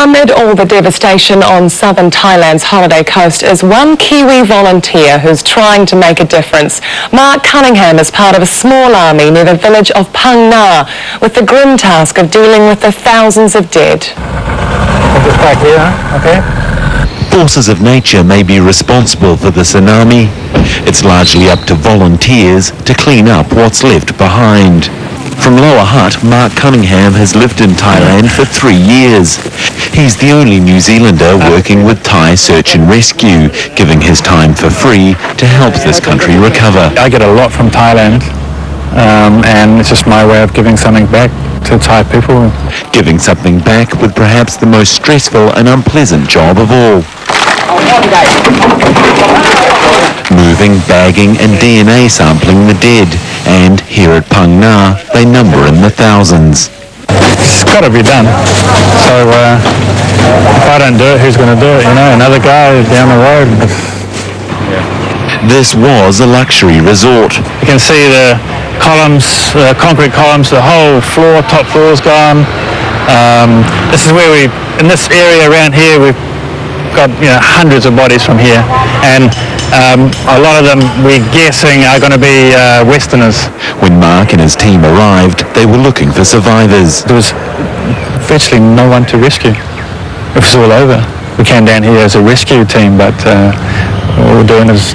Amid all the devastation on southern Thailand's holiday coast is one Kiwi volunteer who's trying to make a difference. Mark Cunningham is part of a small army near the village of Phang Na with the grim task of dealing with the thousands of dead. Just back here, okay? Forces of nature may be responsible for the tsunami. It's largely up to volunteers to clean up what's left behind. From Lower Hutt, Mark Cunningham has lived in Thailand for 3 years. He's the only New Zealander working with Thai Search and Rescue, giving his time for free to help this country recover. I get a lot from Thailand, and it's just my way of giving something back to Thai people. Giving something back with perhaps the most stressful and unpleasant job of all. Moving, bagging and DNA sampling the dead. And here at Phang Na, they number in the thousands. It's got to be done. So if I don't do it, who's going to do it? You know, another guy down the road. This was a luxury resort. You can see the columns, the concrete columns, the whole floor, top floor's gone. This is where in this area around here, we've got hundreds of bodies from here, and a lot of them we're guessing are going to be Westerners. When Mark and his team arrived, they were looking for survivors. There was virtually no one to rescue. It was all over. We came down here as a rescue team, but all we're doing is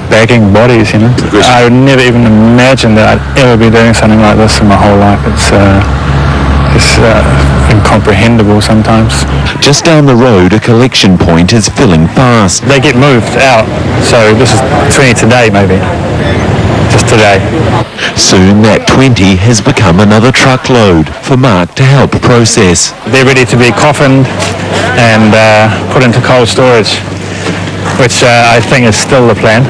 bagging bodies, you know. I would never even imagine that I'd ever be doing something like this in my whole life. It's incomprehensible sometimes. Just down the road, a collection point is filling fast. They get moved out, so this is 20 today maybe, just today. Soon that 20 has become another truckload for Mark to help process. They're ready to be coffined and put into cold storage, which I think is still the plan.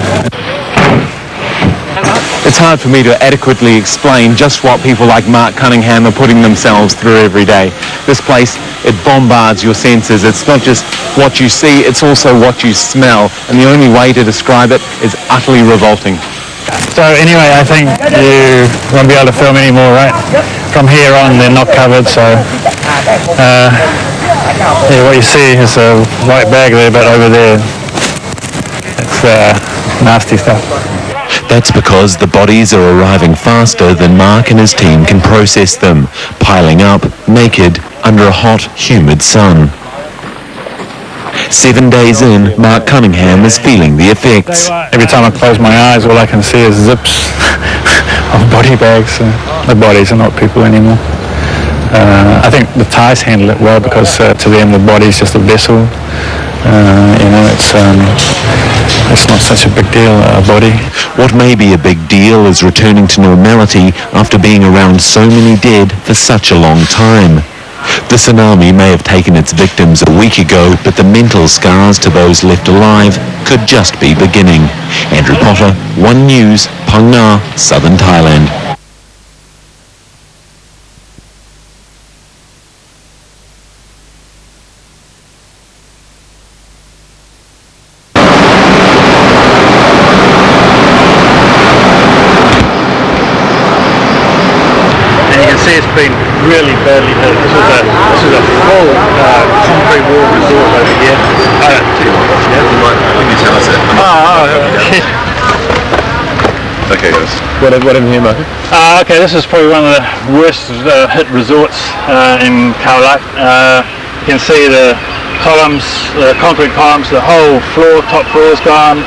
It's hard for me to adequately explain just what people like Mark Cunningham are putting themselves through every day. This place, it bombards your senses. It's not just what you see, it's also what you smell. And the only way to describe it is utterly revolting. So anyway, I think you won't be able to film anymore, right? From here on, they're not covered, so yeah, what you see is a white bag there, but over there, it's nasty stuff. That's because the bodies are arriving faster than Mark and his team can process them, piling up, naked, under a hot, humid sun. 7 days in, Mark Cunningham is feeling the effects. Every time I close my eyes, all I can see is zips of body bags. The bodies are not people anymore. I think the Thais handle it well because to them the body is just a vessel. It's not such a big deal, a body. What may be a big deal is returning to normality after being around so many dead for such a long time. The tsunami may have taken its victims a week ago, but the mental scars to those left alive could just be beginning. Andrew Potter, One News, Phang Na, Southern Thailand. It's been really badly hit. This is a full concrete wall resort over here. When you tell us it. Okay, guys. What have you here, Marko? Okay, this is probably one of the worst hit resorts in Khao Lak. You can see the columns, the concrete columns, the whole floor, top floor is gone.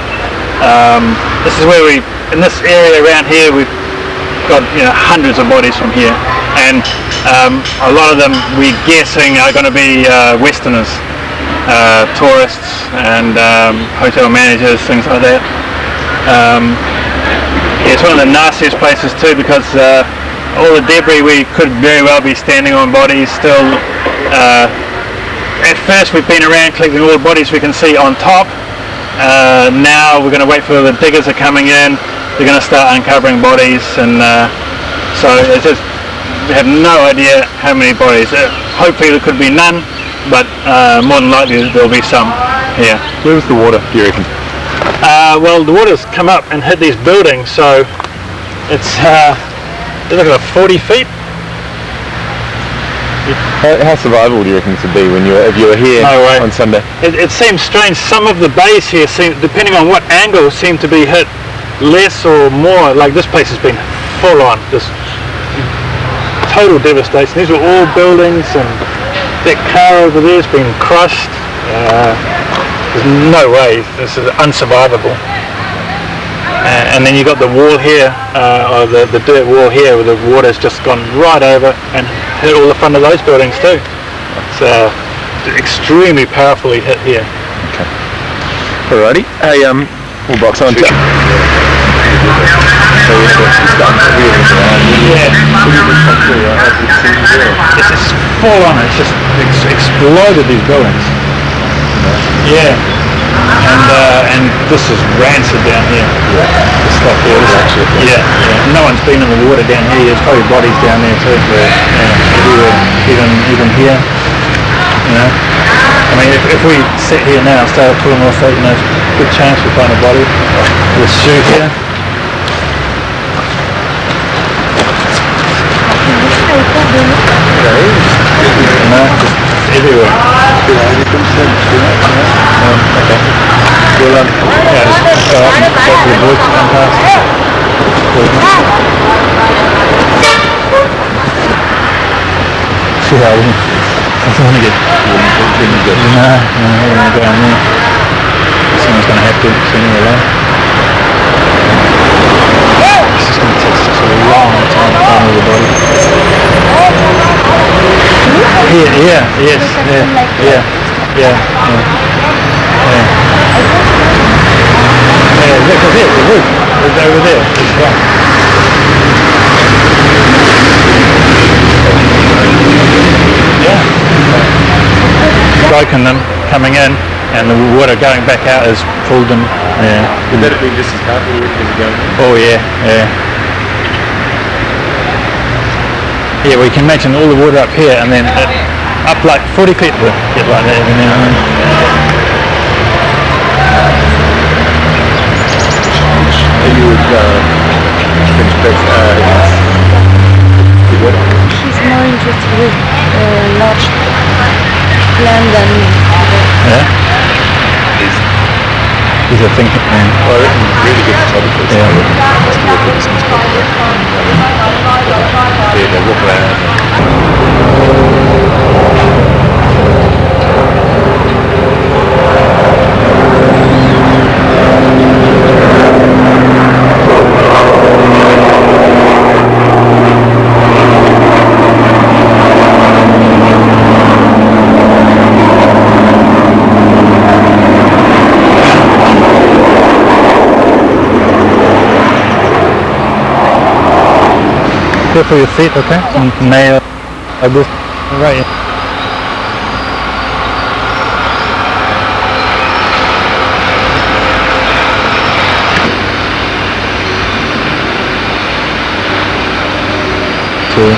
This is where in this area around here, we've got hundreds of bodies from here. And a lot of them we're guessing are going to be Westerners, tourists and hotel managers, things like that. It's one of the nastiest places too because all the debris, we could very well be standing on bodies still. At first we've been around collecting all the bodies we can see on top. Now we're going to wait for the diggers are coming in. They're going to start uncovering bodies, and so it's just, we have no idea how many bodies. Hopefully there could be none, but more than likely there'll be some here. Where was the water, do you reckon? Well, the water's come up and hit these buildings, so it's look at 40 feet. How survivable do you reckon this would be if you were here No way. on Sunday? It seems strange. Some of the bays here seem, depending on what angle, seem to be hit less or more. Like this place has been full on, just total devastation. These were all buildings, and that car over there has been crushed. There's no way, this is unsurvivable. And then you got the wall here, or the dirt wall here, where the water's just gone right over and hit all the front of those buildings too. It's extremely powerfully hit here. Okay. Alrighty. Hey, we'll box on. It's just full on. It's just exploded these buildings. Yeah. And this is rancid down here. This stuff here. Yeah. No one's been in the water down here. There's probably bodies down there too. Everywhere. Even here. You know. I mean, if we sit here now and start pulling off, you know, good chance we find a body. This shoe here. No, just everywhere. Okay. We'll just go up and go to the woods and past. See how I don't want to get. No, I don't want to go in there. Someone's going to have to sooner or later. It's just going to take such a long time to find all the body. Yeah, yes, yeah. Yeah, look at it, the roof. It's over there. It's gone. Yeah. Broken them coming in, and the water going back out has pulled them. Yeah. Would that have been just as powerful as going in? Oh yeah. Yeah, we can imagine all the water up here, and then up like 40 feet will get like that every now and then. You would finish best She's more interested with large land than... Yeah? He's a thinking man. Well, I reckon really good photographers. Yeah. Yeah, they walk around. Careful your feet, okay? Nail this right. Two.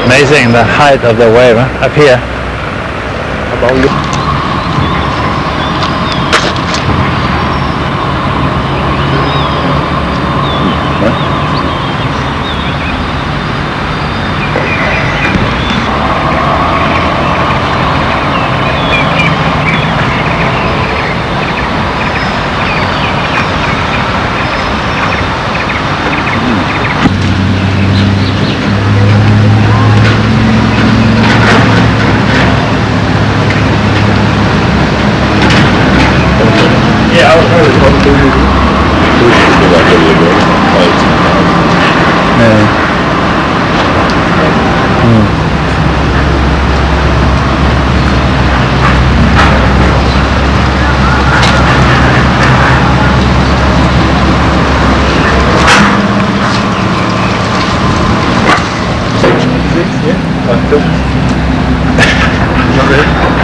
Amazing the height of the wave up here. Not really.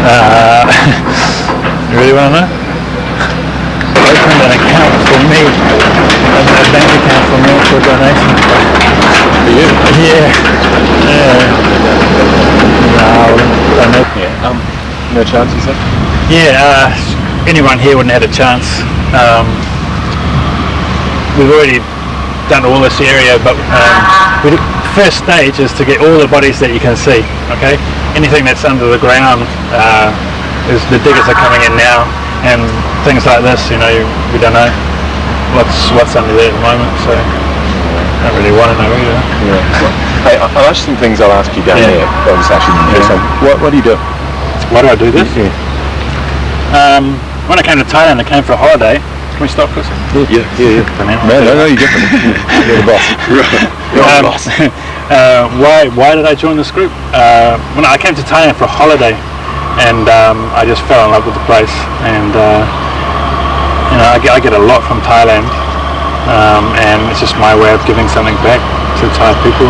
You really want to know? Opened an account for me, a bank account for me for donation. For you? Yeah. No, don't know. Yeah. No chance, you said? Yeah, anyone here wouldn't have had a chance. We've already done all this area, but first stage is to get all the bodies that you can see. Okay, anything that's under the ground is the diggers are coming in now, and things like this. You know, we don't know what's under there at the moment, so I don't really want to know either. Yeah. Hey, I'll ask some things I'll ask you down here. I'll just ask you here. So what do you do? Why do I do this? Yeah. When I came to Thailand, I came for a holiday. Can we stop for a second? Yeah. No, you're different. You're the boss. You're the boss. Why did I join this group? When I came to Thailand for a holiday, and I just fell in love with the place, and you know, I get a lot from Thailand, and it's just my way of giving something back to Thai people.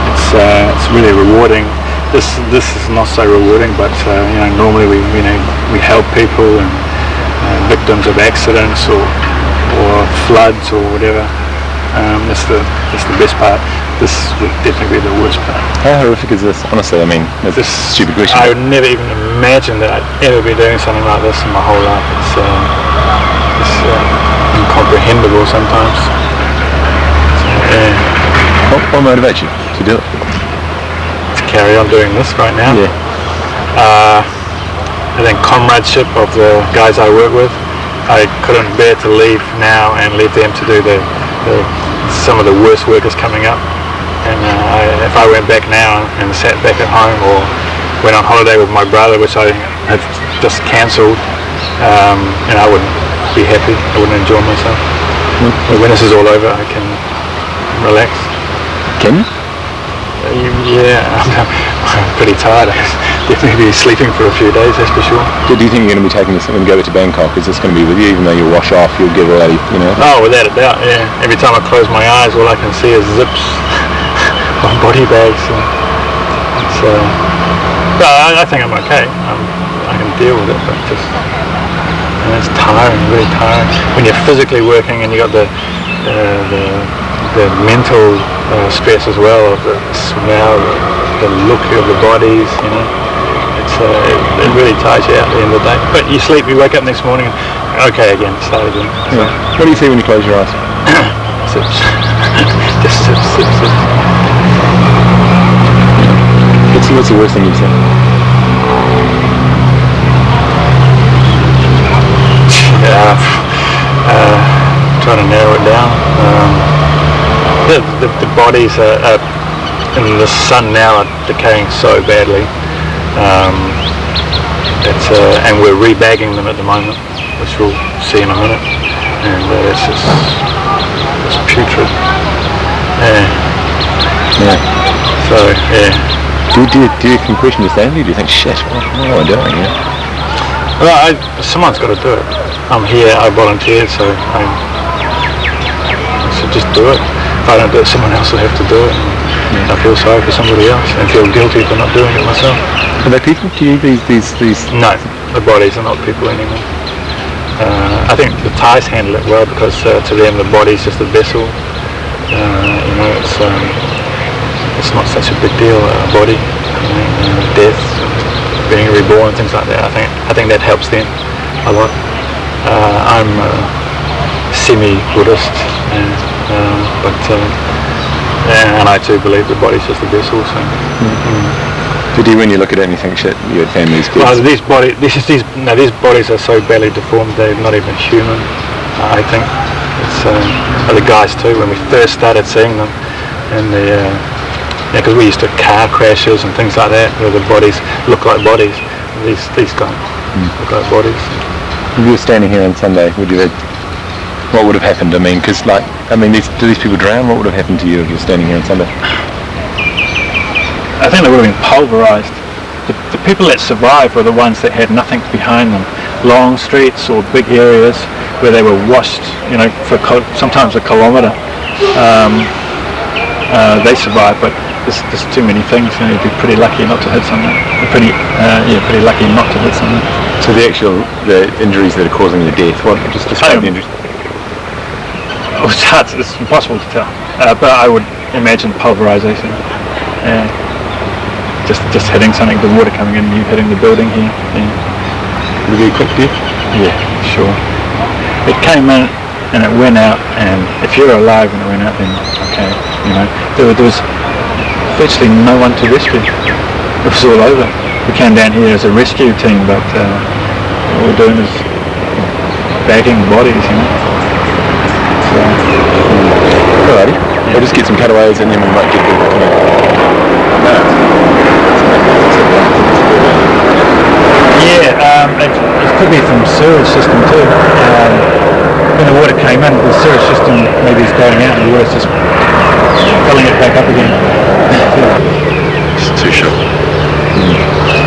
It's really rewarding. This is not so rewarding, but you know, normally we help people and victims of accidents or floods or whatever. That's the best part. This would definitely be the worst part. How horrific is this? Honestly, I mean, it's a stupid question. I would never even imagine that I'd ever be doing something like this in my whole life. It's incomprehensible sometimes. What motivates you to do it? To carry on doing this right now. Yeah. I think comradeship of the guys I work with. I couldn't bear to leave now and leave them to do some of the worst workers coming up. And if I went back now and sat back at home or went on holiday with my brother, which I have just cancelled, and I wouldn't be happy. I wouldn't enjoy myself. But when this is all over, I can relax. Can you? Yeah, I'm pretty tired. I'll definitely be sleeping for a few days, that's for sure. Do you think you're going to be taking this when you go back to Bangkok? Is this going to be with you, even though you wash off, you'll get away, you know? Oh, without a doubt, yeah. Every time I close my eyes, all I can see is zips on body bags. But I think I'm okay. I can deal with it, but it's tiring, really tiring. When you're physically working and you got the mental stress as well, of the smell, the look of the bodies, you know. It really tires you out at the end of the day. But you sleep, you wake up next morning and okay again, start again. So. What do you see when you close your eyes? Sips. Just sips. What's the worst thing you've seen? Trying to narrow it down. The bodies are in the sun now are decaying so badly. And we're rebagging them at the moment, which we'll see in a minute. And it's putrid. Yeah. So yeah. Do you question your family? Do you think, shit, what am I doing here? Well, someone's got to do it. I'm here, I volunteered, so I should just do it. If I don't do it, someone else will have to do it. And I feel sorry for somebody else and feel guilty for not doing it myself. Are they people to you, these? No, the bodies are not people anymore. I think the Thais handle it well because to them the body's just a vessel. You know, it's not such a big deal, body, death, being reborn, things like that. I think that helps them a lot. I'm semi-Buddhist, and I too believe the body's just a vessel. So. But when you look at it and you think, shit, you had families, kids? Well, these bodies are so badly deformed they're not even human. I think it's the guys too. When we first started seeing them, and because we used to car crashes and things like that, where the bodies look like bodies. These guys look like bodies. If you were standing here on Sunday, what would have happened? I mean, do these people drown? What would have happened to you if you were standing here on Sunday? I think they would have been pulverised. The people that survived were the ones that had nothing behind them. Long streets or big areas where they were washed, you know, for sometimes a kilometre. They survived, but there's too many things. You'd be pretty lucky not to hit something. Pretty lucky not to hit something. So the injuries that are causing the death, what, just describe the injuries. Oh, it's impossible to tell. But I would imagine pulverization. Just hitting something, the water coming in, you hitting the building here. Would it be a quick death? Yeah, sure. It came in and it went out, and if you're alive when it went out, then okay, there was virtually no one to rescue. It was all over. We came down here as a rescue team, but all we're doing is bagging bodies, So, alrighty. We'll just get some cutaways and then we might get it could be from sewage system too. When the water came in, the sewage system maybe is going out and the water's just filling it back up again. It's too short.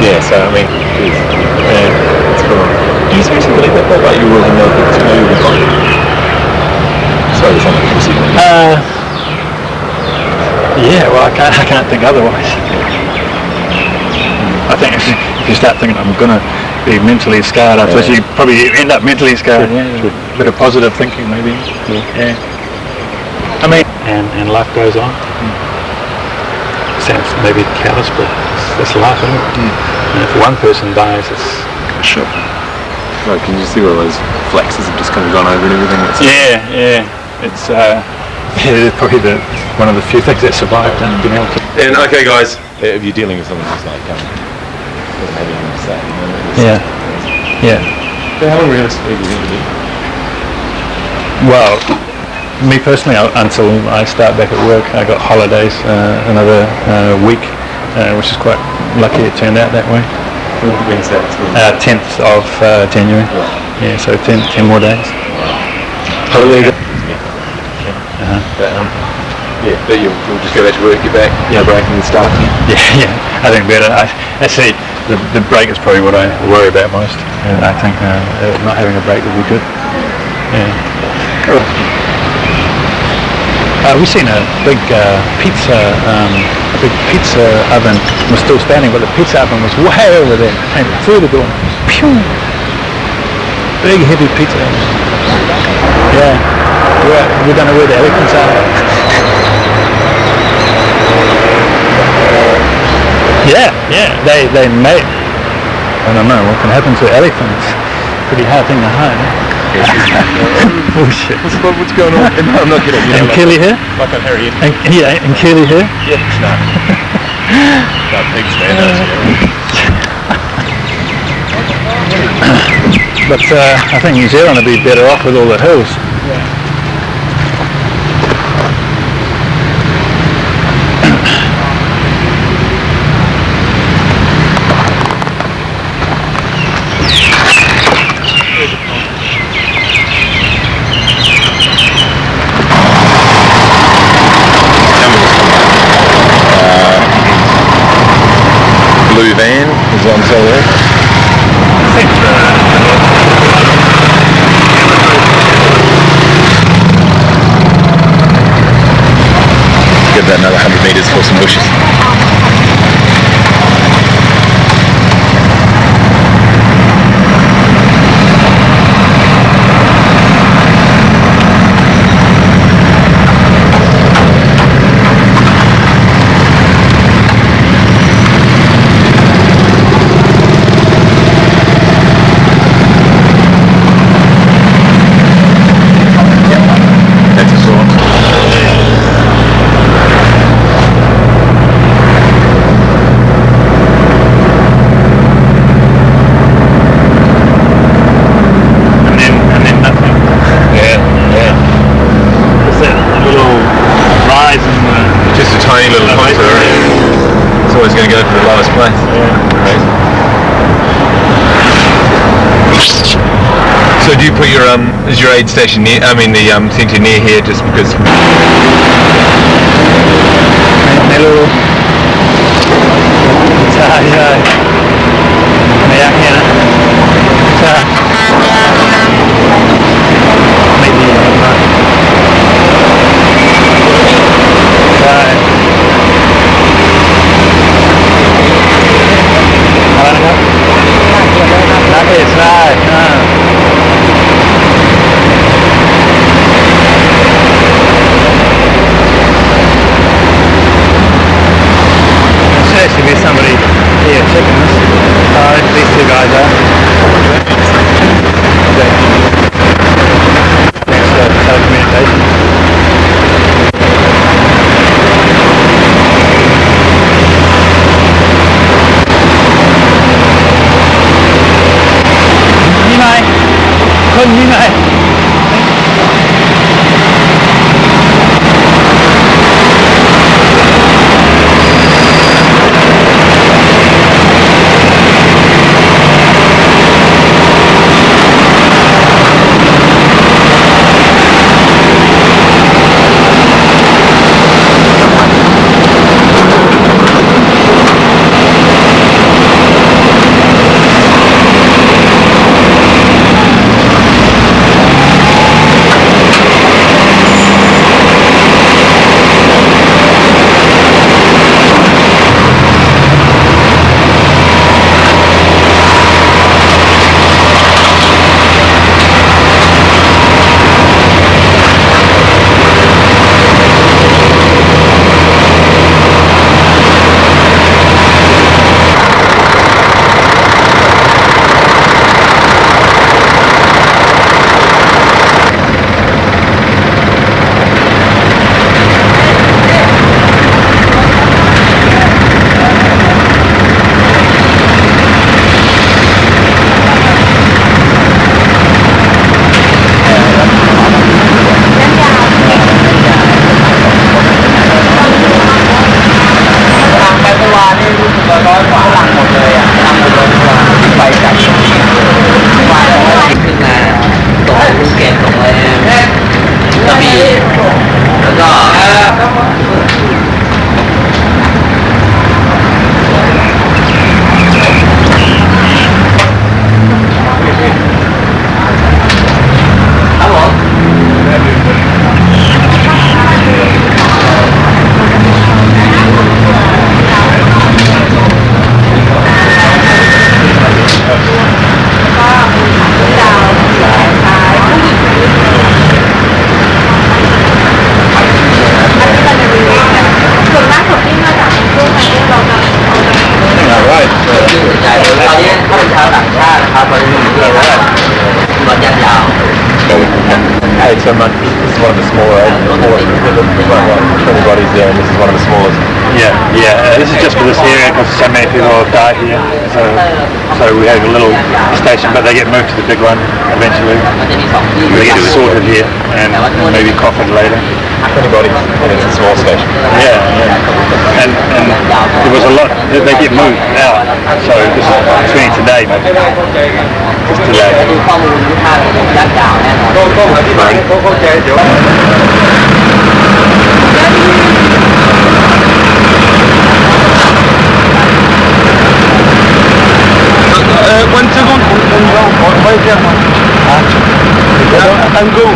Yeah, so I mean, it's cool. Do you seriously believe that? Like you will know that Tsunami will find? Sorry, there's something to see. Yeah, well, I can't think otherwise. I think if you start thinking I'm gonna be mentally scarred afterwards, you probably end up mentally scarred. Yeah, a bit of positive thinking maybe. Yeah. I mean, and life goes on. Sounds maybe callous, but it's life, isn't it? And if one person dies, it's sure. Well, can you see all those flexes have just kind of gone over and everything? Yeah. It's probably one of the few things that survived and been able to. And okay, guys, if you're dealing with someone who's like doesn't have anything to say, Yeah. So how long realistically do you think you do? Well, me personally, until I start back at work, I got holidays another week, which is quite lucky it turned out that way. When's that? 10th of January. Yeah, so 10 more days. Holiday. But you'll just go back to work, get back, break and then start again. Yeah, I think better. Actually, the break is probably what I worry about most. And I think not having a break would be good. Yeah. We've seen a big pizza oven was still standing, but the pizza oven was way over there. Came through the door. Pew! Big heavy pizza oven. Yeah. We don't know where the elephants are. Yeah. They may. I don't know what can happen to elephants. Pretty hard thing to hide. Oh shit. What's going on? No, I'm not kidding. And curly hair? Like on Harry. And curly hair? Yeah, no. That pigs, man. But I think New Zealand would be better off with all the hills. Blue van is on sale there. Give that another 100 meters for some bushes. So do you put your is your aid station near? I mean the centre near here, just because. Hello. guys are. Thanks for telecommunications. Như này. Hey, so much. This is one of the smaller. Everybody's there, and this is one of the smallest. Yeah. This is just for this area because so many people have died here. So we have a little station, but they get moved to the big one eventually. They get sorted here and maybe coffin later. Anybody, and it's a small station. Yeah. And there was a lot. They get moved out. So this is between today, maybe. Just today. One second. And go.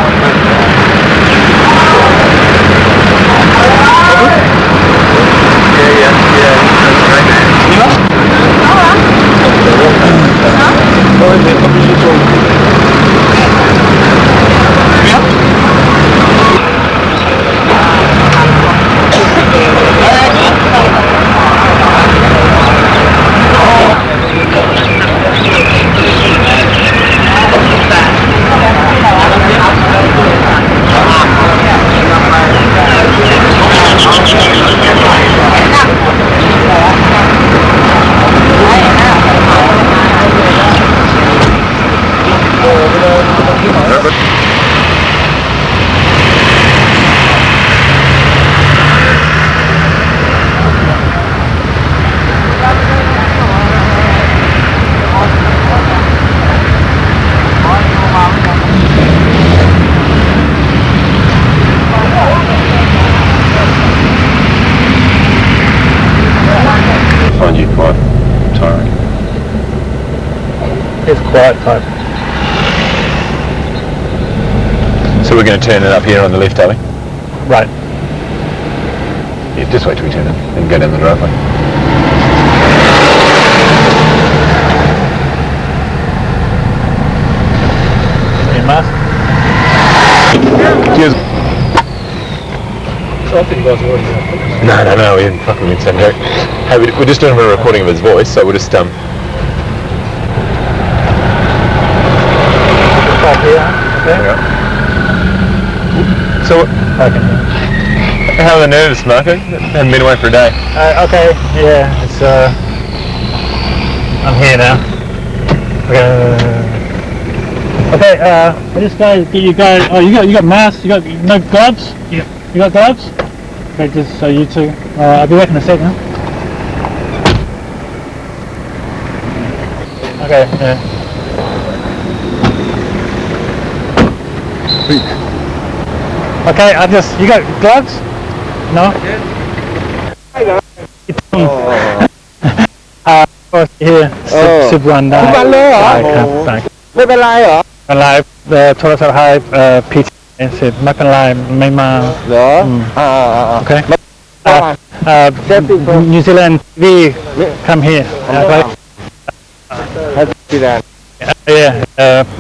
Find you quite tiring. It's quiet time. So we're going to turn it up here on the left, are we? Right. Yeah, just wait till we turn it and go down the driveway. Any mask? Cheers. So I think you guys are already No, we didn't fucking win San Diego. Hey, we're just doing a recording of his voice, so we'll just stop here. Okay. Yeah. So, okay. How are the nerves, Marko? Haven't been away for a day. Okay, yeah, it's I'm here now. Okay, this guy, you guys, oh, you got masks, you got no gloves? Yeah. You got gloves? Okay, just so you two. I'll be back in a second. Okay, yeah. Okay, you got gloves? No? Here, sip one down. วันเลยเหรอ ใช่ ไม่เป็นไรเหรอ ไลฟ์โทรศัพท์ให้พีทีเสร็จไม่เป็นไรไม่มา เหรอโอเคนิวซีแลนด์วี come here okay yeah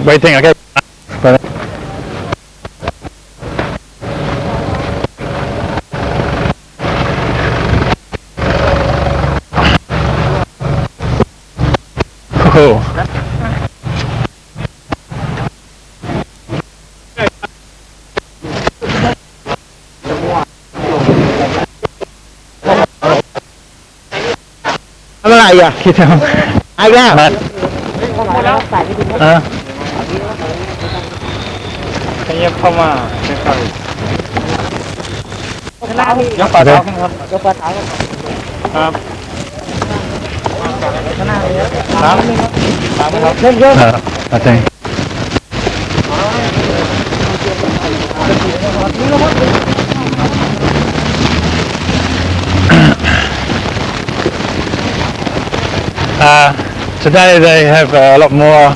waiting okay ohอะไรอ่ะ คิดเอา ไอ้แก่ นัดขยับเข้ามาค่อยๆยกฝ่าเท้าขึ้นครับยกฝ่าเท้าครับน้ำครับเยอะๆอาจารย์today they have a lot more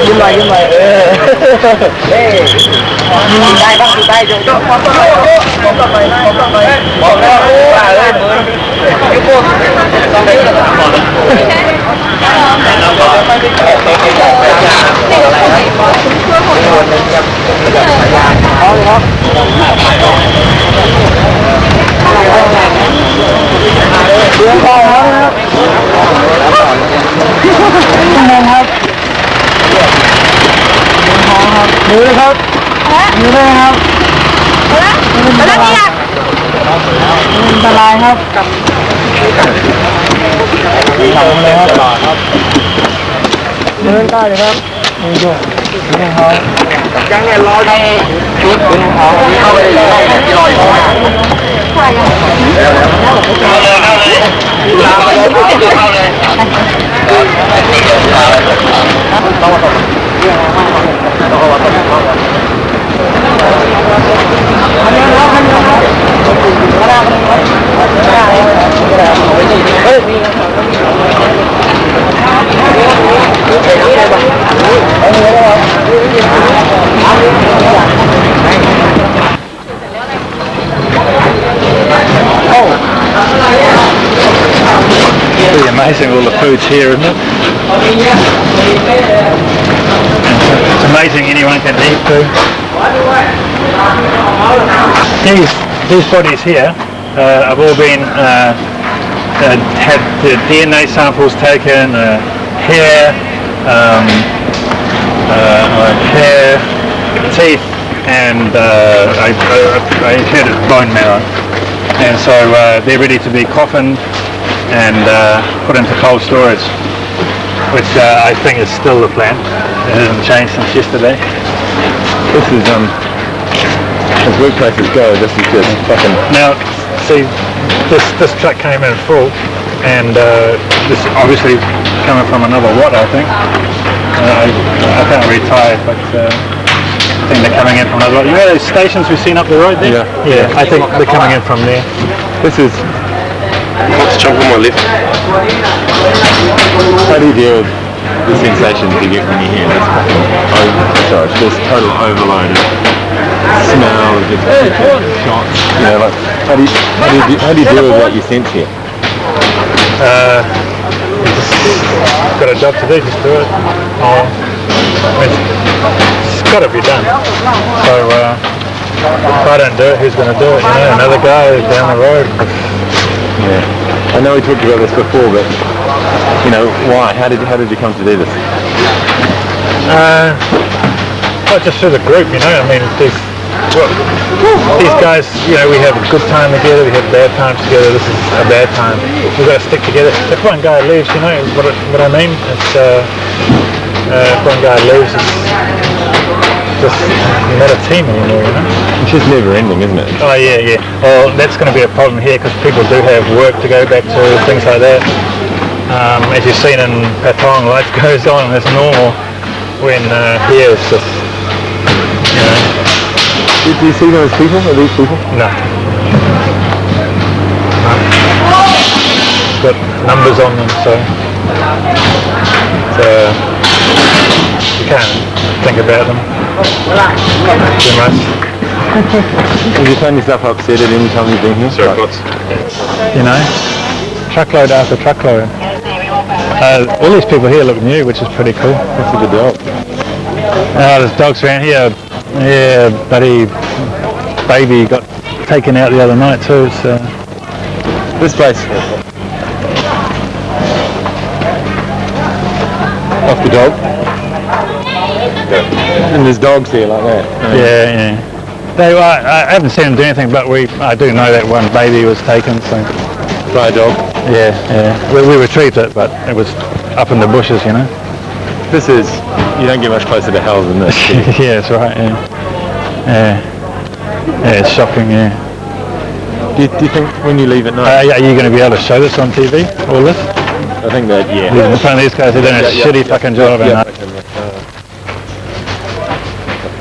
ยิ้มหน่อยได้บ้างได้จงต้องบอกกันไปบอกแล้วเลยเหมือนที่พวกต้องได้กันก่อนไม่ได้แค่ไปอะไรเรื่องพ่อครับครับมือเลยครับมือเลยครับอันตรายครับหลังเลยครับมือใกล้เลยครับมือโยกมือเขายังไงรอให้ชุดมือเขาเข้าไปเลยที่รออยู่เข้าPretty amazing all the food's here, isn't it? It's amazing anyone can eat food. These bodies here have all been had the DNA samples taken, hair, teeth, and I heard it's bone marrow. And so they're ready to be coffined and put into cold storage, which I think is still the plan. It hasn't changed since yesterday. This is as workplaces go, this is just fucking. Now, see, this truck came in full, and this is obviously coming from another lot, I think. I can't really tie it, but I think they're coming in from another lot. You know those stations we've seen up the road there? Yeah. I think they're coming in from there. This is. What's chunk on my left? How do you deal with the sensations you get when you hear this fucking just total overloaded smell of just shots? You know, like how do you deal with what you sense here? Got a job to do, just do it. It's got to be done. So if I don't do it, who's going to do it? You know, another guy down the road. Yeah, I know we talked about this before, but you know, why? How did you come to do this? Not just through the group, you know. I mean, these guys, you know, we have a good time together, we have bad times together. This is a bad time. We've got to stick together. If one guy leaves, you know what I mean? It's if one guy leaves, it's just not a team anymore, you know. It's just never ending, isn't it? Oh yeah. Well, that's going to be a problem here because people do have work to go back to, things like that. As you've seen in Patong, life goes on. It's normal. When here it's just, you know. Do you see those people? Are these people? No. Got numbers on them, so you can't think about them too much. Have you found yourself upset at any time you've been here? Sorry, you know, truckload after truckload. All these people here look new, which is pretty cool. What's a good dog? There's dogs around here. Yeah, buddy, baby got taken out the other night too. So This place. Off the dog. And there's dogs here like that. yeah. I haven't seen them do anything, but I do know that one baby was taken. So By a dog. yeah. We retrieved it, but it was up in the bushes, you know. This is, you don't get much closer to hell than this. Yeah, that's right. Yeah, it's shocking. Yeah. Do you think when you leave at night? Are you going to be able to show this on TV? All this? I think that, yeah. Apparently these guys are doing a shitty fucking job.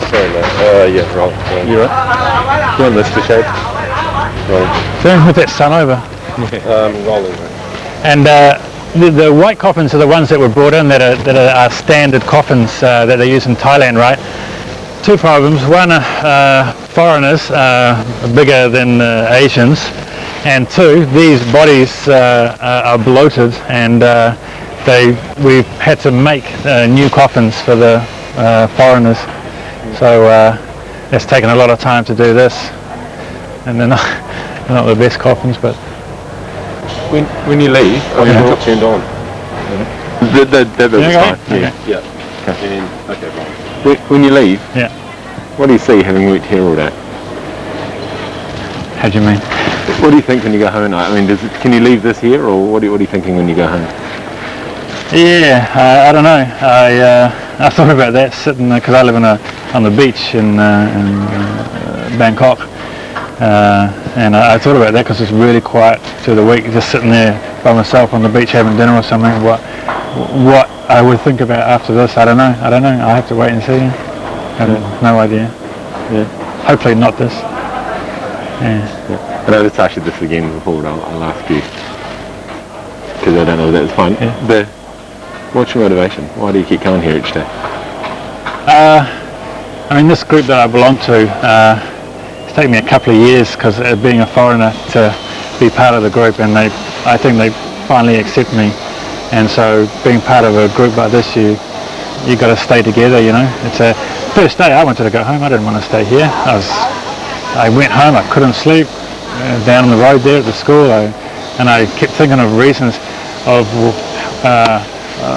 Sorry, mate. Yeah, right. You right? You want this to shade? So with that sun over. Rolling, mate. And the white coffins are the ones that were brought in that are standard coffins that they use in Thailand, right? Two problems. One, foreigners bigger than Asians, and two, these bodies are bloated, and we've had to make new coffins for the foreigners. So it's taken a lot of time to do this, and they're not the best coffins, but. When you leave, It's turned on. that was Yeah, fine. okay. Yeah. Okay, right. When you leave, Yeah. what do you see having worked here all day? How do you mean? What do you think when you go home at night? I mean, can you leave this here, or what are you thinking when you go home? Yeah, I don't know. I thought about that sitting there because I live on the beach in Bangkok, and I thought about that because it's really quiet through the week, just sitting there by myself on the beach having dinner or something. What I would think about after this, I don't know. I'll have to wait and see. I have no idea. Yeah. Hopefully not this. Yeah. I know let's ask you this again before I'll ask you, because I don't know if that's fine. Yeah. What's your motivation? Why do you keep coming here each day? I mean, this group that I belong to, it's taken me a couple of years because being a foreigner to be part of the group, and I think they finally accept me. And so being part of a group like this, you got to stay together, you know. It's a first day I wanted to go home. I didn't want to stay here. I went home. I couldn't sleep down on the road there at the school, and I kept thinking of reasons of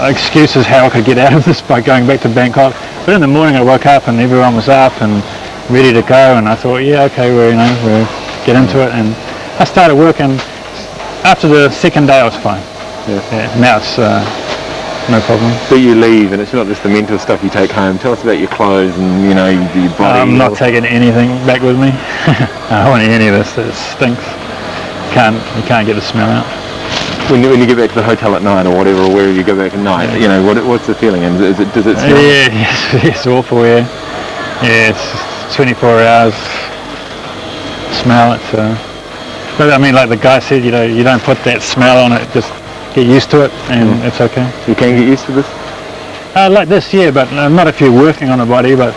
excuses how I could get out of this by going back to Bangkok. But in the morning I woke up and everyone was up and ready to go, and I thought, yeah, okay, we'll get into it. And I started working. After the second day I was fine. Yeah, now it's no problem. So you leave, and it's not just the mental stuff you take home. Tell us about your clothes and, you know, your body. I'm not taking anything back with me. I don't want any of this. It stinks. You can't get the smell out. When you get back to the hotel at night or whatever, or wherever you go back at night, you know, what's the feeling? And does it smell? Yeah, it's awful. Yeah, it's 24 hours smell. But I mean, like the guy said, you don't put that smell on it. Just get used to it, and it's okay. You can get used to this? Like this, yeah, but not if you're working on a body, but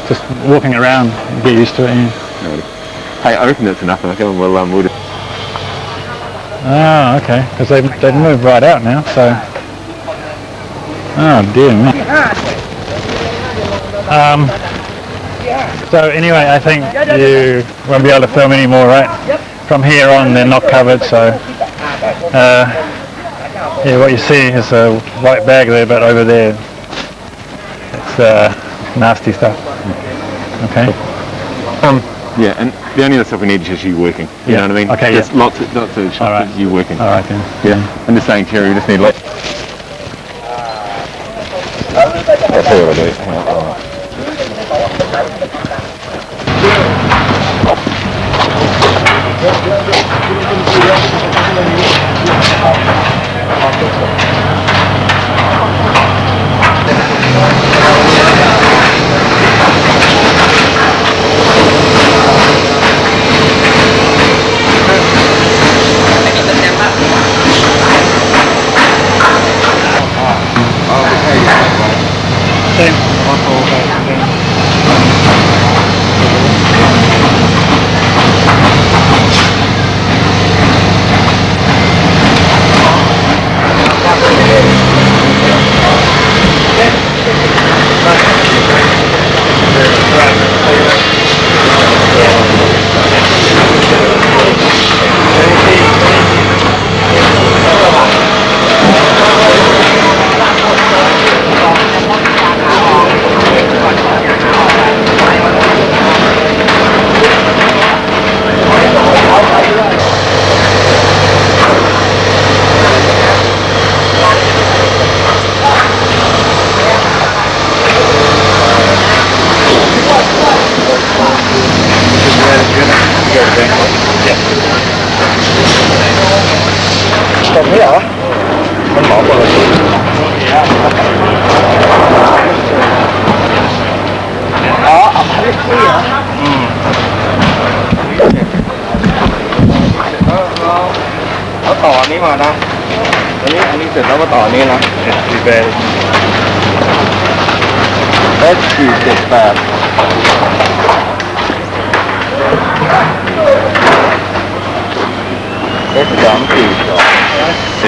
just walking around, get used to it. Yeah. Hey, I reckon that's enough. I reckon we'll just... Oh, okay, because they've moved right out now, so... Oh, dear me. So anyway, I think you won't be able to film any more, right? From here on, they're not covered, so... yeah, what you see is a white bag there, but over there, it's nasty stuff. Okay? Yeah, and the only other stuff we need is just you working. You know what I mean? Okay, There's yeah. lots of shots of you working. All right, then. Yeah. I'm just saying, Terry, we just need lots. I'll tell you what I do.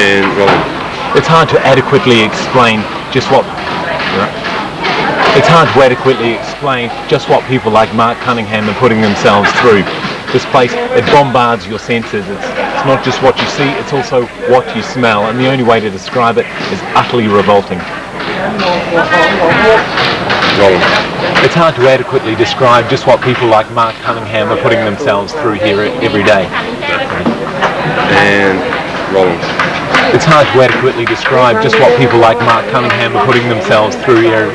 And rolling. It's hard to adequately explain just what... It's hard to adequately explain just what people like Mark Cunningham are putting themselves through. This place, it bombards your senses. It's not just what you see, it's also what you smell, and the only way to describe it is utterly revolting. Rolling. It's hard to adequately describe just what people like Mark Cunningham are putting themselves through here every day. And rolling. It's hard to adequately describe just what people like Mark Cunningham are putting themselves through here.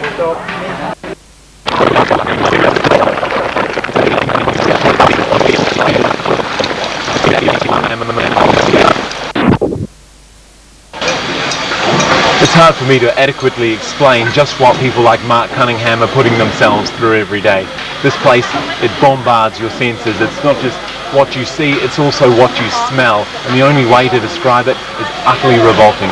It's hard for me to adequately explain just what people like Mark Cunningham are putting themselves through every day. This place, it bombards your senses. It's not just what you see, it's also what you smell, and the only way to describe it is utterly revolting.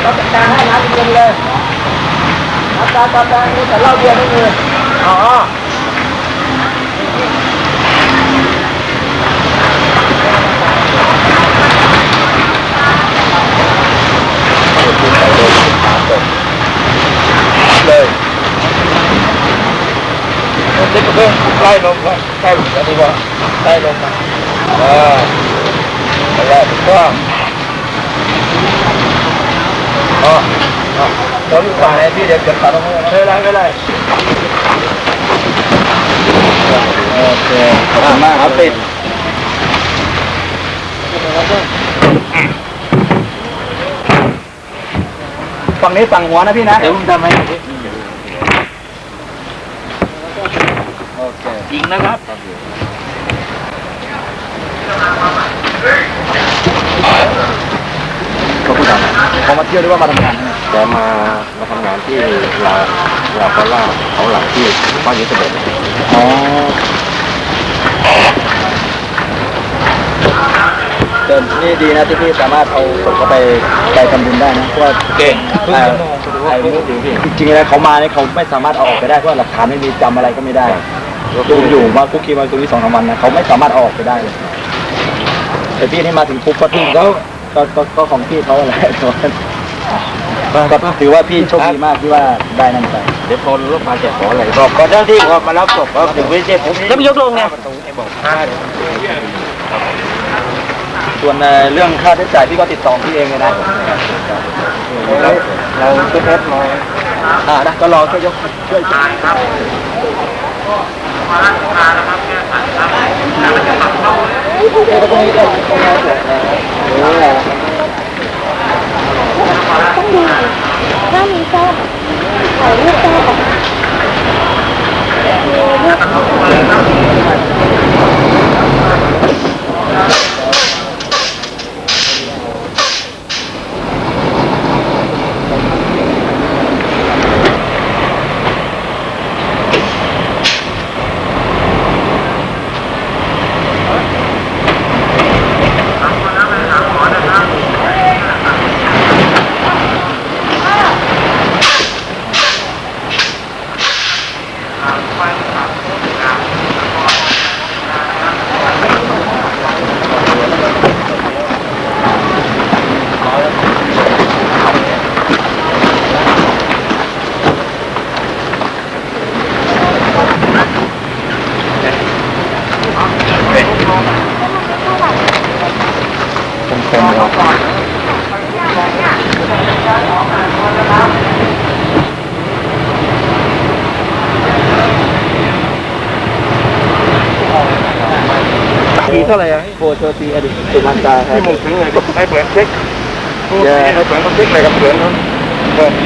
เราจัดการให้น้ำเย็นเลยน้ำตาลนี่แต่เหล้าเบียร์ไม่มีอ๋อเลยติ๊กเพิ่งไล่ลงก่อนใช่แล้วดีกว่าไล่ลงมาแล้วถูกต้องเราอยู่ฝ่ายไหนพี่เดี๋ยวเกิดขาดตรงนี้ไม่เป็นไรโอเคขอบคุณมากครับปิดฝั่งนี้ฝั่งหัวนะพี่นะเดี๋ยวผมทำให้โอเคยิงนะครับเขาพูดอะไรเขามาเที่ยวหรือว่ามาทำงานแต่มาทำงานที่ลาพล่าเขาหลังที่บ้านยุทธเบศอ๋อเดินนี่ดีนะที่พี่สามารถเอาศพเขาไปทำบุญได้นะเพราะว่าเก่งจริงๆแล้วเขามาเนี่ยเขาไม่สามารถเอาออกไปได้เพราะหลักฐานไม่มีจำอะไรก็ไม่ได้ดูอยู่มาคุกคีมาตรงนี้2-3 วันนะเขาไม่สามารถเอาออกไปได้เลยแต่พี่นี่มาถึงปุ๊บก็ทิ้งก็ของพี่เขาอะไรก็ถือว่าพี่โชคดีมากที่ว่าได้นั่นไปเดี๋ยวพอรถมาจะขออะไรบอกก่อนเจ้าที่มารับศพก็ถึงวิเศษผมจะไปยกลงเนี่ยส่วนเรื่องค่าใช้จ่ายพี่ก็ติดต่อพี่เองเลยนะเราช่วยเพชรมานะก็รอช่วยยกช่วยครับถ้ามีส้มถ่ายรูปได้แบบปีเท่าไหร่อ่ะโปรโชตีอดีตสุนันตาครับที่มึงถึงเลยให้เปิดเช็คอย่าให้เปิดเขาเช็คอะไรกับเพื่อนเขา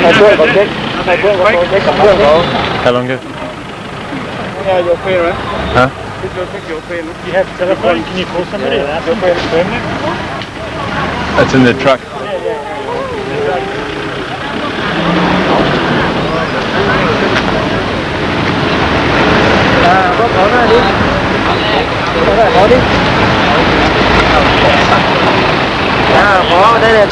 ให้เพื่อนเขาเช็คให้เพื่อนเขาเช็คกับเพื่อนเขา How long ago? Yeah, your friend, right? Huh? It's your friend. You have telephone. Can you call somebody? Your friend. That's in the truck. Có khổ nó đi khổ đi khổ đây nè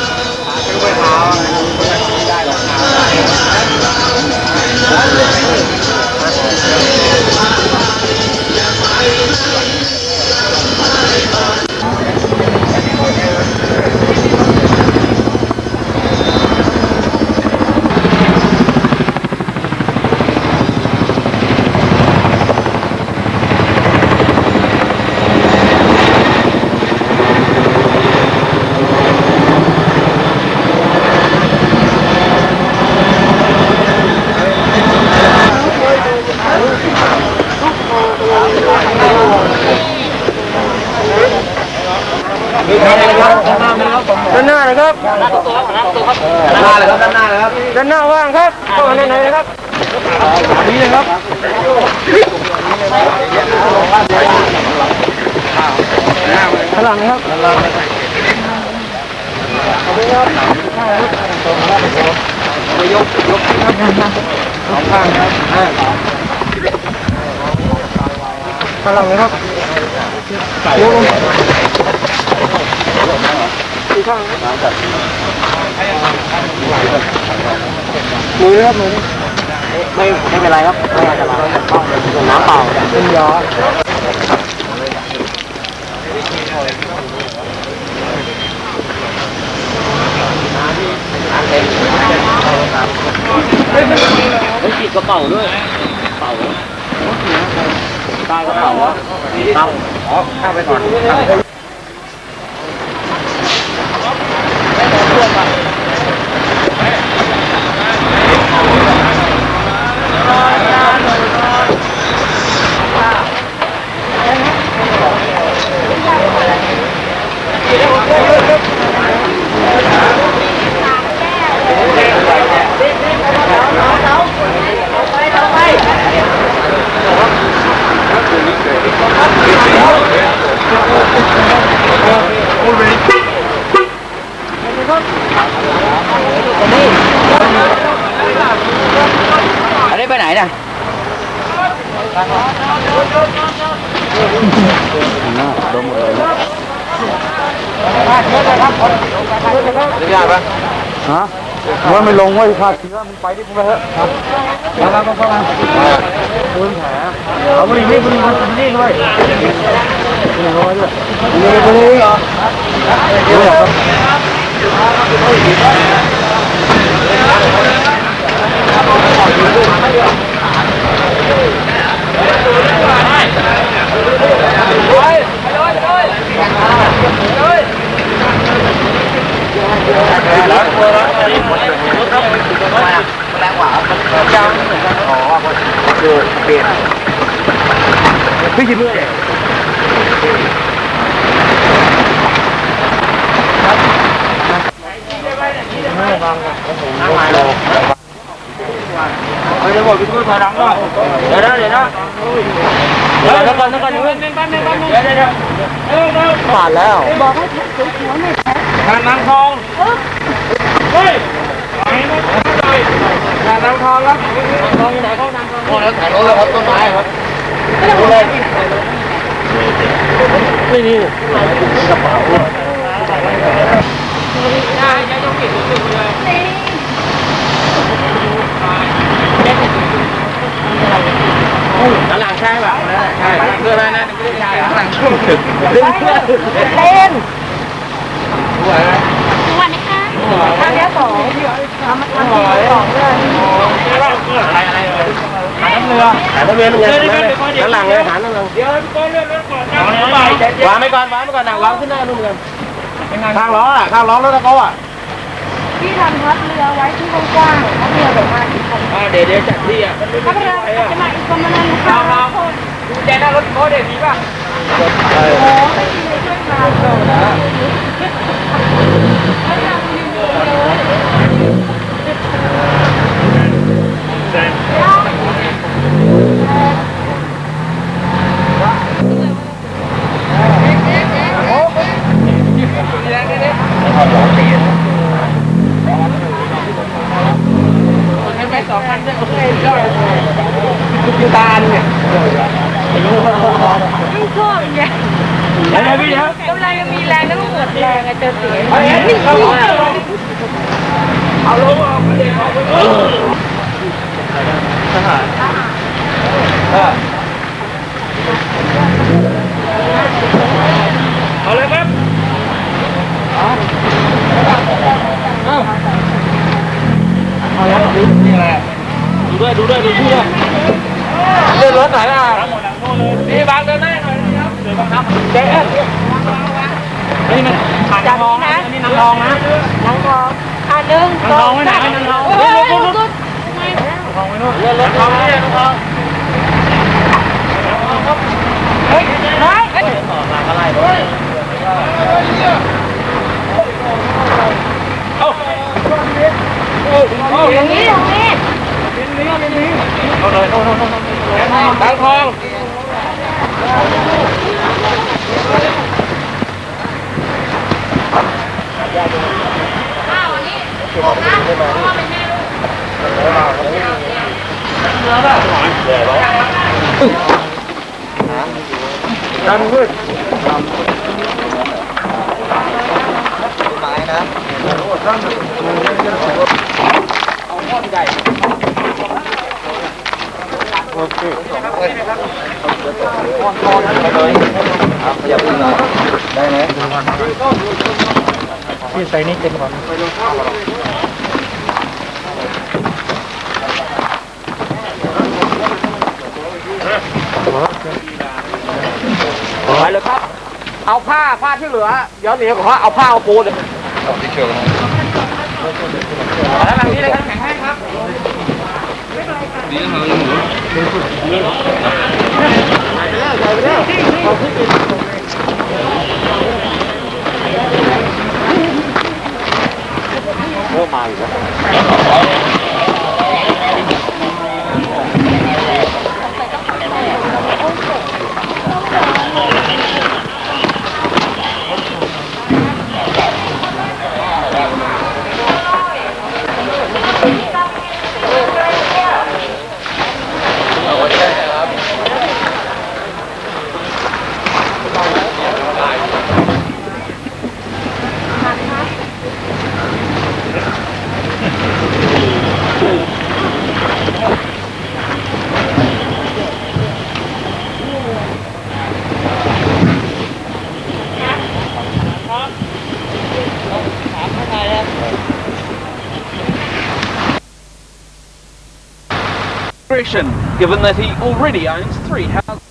ด้านหน้าเลยครับด้านหน้าเลยครับด้านหน้าเลยครับด้านหน้าว่างครับเข้ามาในไหนเลยครับนี่เลยครับข้างหลังนะครับยกครับสองข้างครับข้างหลังเลยครับยกลง ข้างมือครับมือไม่เป็นไรครับไม่อันตรายน้ำเปล่าเป็นยาต้องฉีดกระเป๋าด้วยเป๋าตากระเป๋าตั้งอ๋อข้าไปก่อนอันนี้ไปไหนเนี่ยโดนหมดเลยยากปะฮะว่าไม่ลงว่าขาดทีว่ามันไปที่พุ่งไปเถอะมาปืนแผลเอาไปนี่ปืนนี่ด้วยนี่ร้อยด้วยนี่ปืนนี่เหรอแรงกว่าเจ้าเหมือนกันอ๋อคือเปลี่ยนพี่คิดเมื่อไหร่เดี๋ยวบอกพี่ช่วยถอยหลังหน่อยเดี๋ยวนะเดี๋ยวก่อนผ่านแล้วบอกให้สวยๆหน่อยทางนางทองเฮ้ยทางนางทองครับทองอยู่ไหนเข้านางทองโอ้แล้วถ่ายรถแล้วครับต้นไม้ครับดูเลยนี่กระเป๋าได้ต้องเก็บเลยหลังใช่ป่ะใช่เพื่อนนะไม่ได้ใช่หลังช่วงเล่นสวัสดีค่ะทางนี้2ทำมัน2เลยอะไรเลยหาน้ำเรือด้านหลังเลยหาด้านหลังเดี๋ยวก้อนเรือก่อนวางไม่ก่อนนะวางขึ้นหน้านู่นเลยข้างล้อรถตะโก้ที่ทำทับเรือไว้ที่กว้างๆทับเรือแบบมากี่คนเดี๋ยวจัดที่ทับเรือจะมาอีกประมาณนั้นค่ะดูแจหน้ารถโค้ดเดี๋ยวมีป่ะโอ้ไม่มีเลยช่วยมาตาเนี่ยไม่ชอบไงอะไรพี่ครับกำลังจะมีแรงแล้วก็หมดแรงไงเจอเสียเอาลงทหารเอาเลยครับนี่แหละดูด้วยเลื่อนรถไหนล่ะนี่บางเดินหน้าหน่อยนะครับเดี๋ยวบังคับเจ๊นี่มันผ่านนางทองนะนี่นางทองนะนางทอง1 2 3ไม่ไหนนางทองเลื่อนรถเลื่อนรถทองนี่นางทองเฮ้ยมาอะไรอย่างนี้เอาเลยนางทองดันมืด อย่าพึ่งหน่อยได้ไหมพี่ใส่นี่เต็มก่อนไปเลยครับเอาผ้าที่เหลือเดี๋ยวเหนียวของเอาผ้าเอาปูเลยเอาที่เชือกแล้วแบบนี้เลยครับแข็งให้ครับดีนะเราหมูไปเร็วเอาที่ปิดโอ้มาอีกแล้วGiven that he already owns 3 houses.